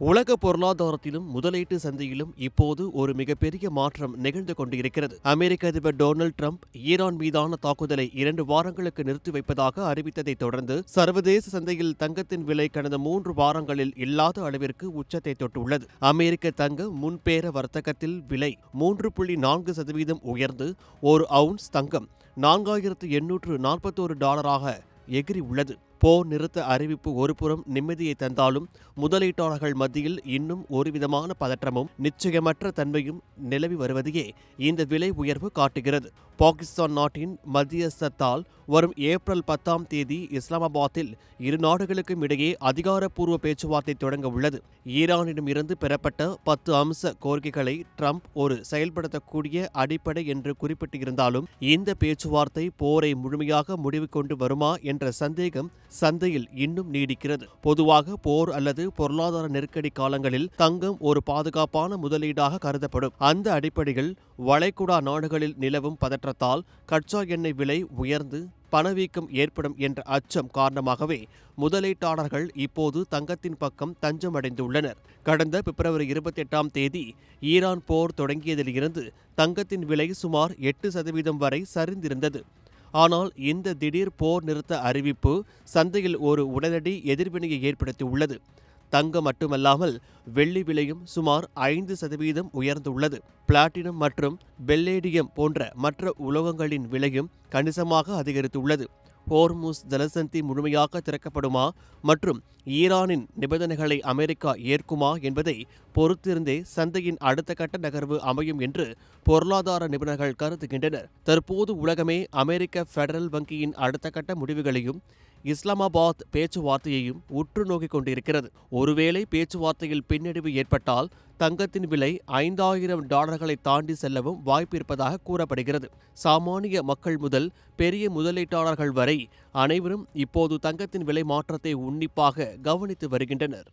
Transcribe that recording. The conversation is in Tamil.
உலக பொருளாதாரத்திலும் முதலீட்டு சந்தையிலும் இப்போது ஒரு மிகப்பெரிய மாற்றம் நிகழ்ந்து கொண்டிருக்கிறது. அமெரிக்க அதிபர் டொனால்டு டிரம்ப் ஈரான் மீதான தாக்குதலை 2 வாரங்களுக்கு நிறுத்தி வைப்பதாக அறிவித்ததை தொடர்ந்து சர்வதேச சந்தையில் தங்கத்தின் விலை கடந்த 3 வாரங்களில் இல்லாத அளவிற்கு உச்சத்தை தொட்டுள்ளது. அமெரிக்க தங்க முன்பேர வர்த்தகத்தில் விலை 3.4% உயர்ந்து ஒரு அவுன்ஸ் தங்கம் $4,841 எகிரி உள்ளது. போர் நிறுத்த அறிவிப்பு ஒருபுறம் நிம்மதியை தந்தாலும் முதலீட்டாளர்கள் மத்தியில் இன்னும் ஒருவிதமான பதற்றமும் நிச்சயமற்ற தன்மையும் நிலவி வருவதையே இந்த விலை உயர்வு காட்டுகிறது. பாகிஸ்தான் நாட்டின் மத்தியஸ்தத்தால் வரும் ஏப்ரல் 10ஆம் தேதி இஸ்லாமாபாத்தில் இரு நாடுகளுக்கும் இடையே அதிகாரப்பூர்வ பேச்சுவார்த்தை தொடங்க உள்ளது. ஈரானிடம் இருந்து பெறப்பட்ட 10 அம்ச கோரிக்கைகளை ட்ரம்ப் ஒரு செயல்படுத்தக்கூடிய அடிப்படை என்று குறிப்பிட்டிருந்தாலும் இந்த பேச்சுவார்த்தை போரை முழுமையாக முடிவு கொண்டு வருமா என்ற சந்தேகம் சந்தையில் இன்னும் நீடிக்கிறது. பொதுவாக போர் அல்லது பொருளாதார நெருக்கடி காலங்களில் தங்கம் ஒரு பாதுகாப்பான முதலீடாக கருதப்படும். அந்த அடிப்படையில் வளைகுடா நாடுகளில் நிலவும் பதற்றத்தால் கச்சா எண்ணெய் விலை உயர்ந்து பணவீக்கம் ஏற்படும் என்ற அச்சம் காரணமாகவே முதலீட்டாளர்கள் இப்போது தங்கத்தின் பக்கம் தஞ்சமடைந்துள்ளனர். கடந்த பிப்ரவரி 28ஆம் தேதி ஈரான் போர் தொடங்கியதிலிருந்து தங்கத்தின் விலை சுமார் 8% வரை சரிந்திருந்தது. ஆனால் இந்த திடீர் போர் நிறுத்த அறிவிப்பு சந்தையில் ஒரு உடனடி எதிர்வினையை ஏற்படுத்தியுள்ளது. தங்கம் மட்டுமல்லாமல் வெள்ளி விலையும் சுமார் 5% உயர்ந்துள்ளது. பிளாட்டினம் மற்றும் பெல்லேடியம் போன்ற மற்ற உலோகங்களின் விலையும் கணிசமாக அதிகரித்துள்ளது. ஹோர்முஸ் ஜலசந்தி முழுமையாக திறக்கப்படுமா மற்றும் ஈரானின் நிபந்தனைகளை அமெரிக்கா ஏற்குமா என்பதை பொறுத்திருந்தே சந்தையின் அடுத்த கட்ட நகர்வு அமையும் என்று பொருளாதார நிபுணர்கள் கருதுகின்றனர். தற்போது உலகமே அமெரிக்க பெடரல் வங்கியின் அடுத்த கட்ட முடிவுகளையும் இஸ்லாமாபாத் பேச்சுவார்த்தையையும் உற்று நோக்கிக் கொண்டிருக்கிறது. ஒருவேளை பேச்சுவார்த்தையில் பின்னடைவு ஏற்பட்டால் தங்கத்தின் விலை $5,000 தாண்டி செல்லவும் வாய்ப்பு இருப்பதாக கூறப்படுகிறது. சாமானிய மக்கள் முதல் பெரிய முதலீட்டாளர்கள் வரை அனைவரும் இப்போது தங்கத்தின் விலை மாற்றத்தை உன்னிப்பாக கவனித்து வருகின்றனர்.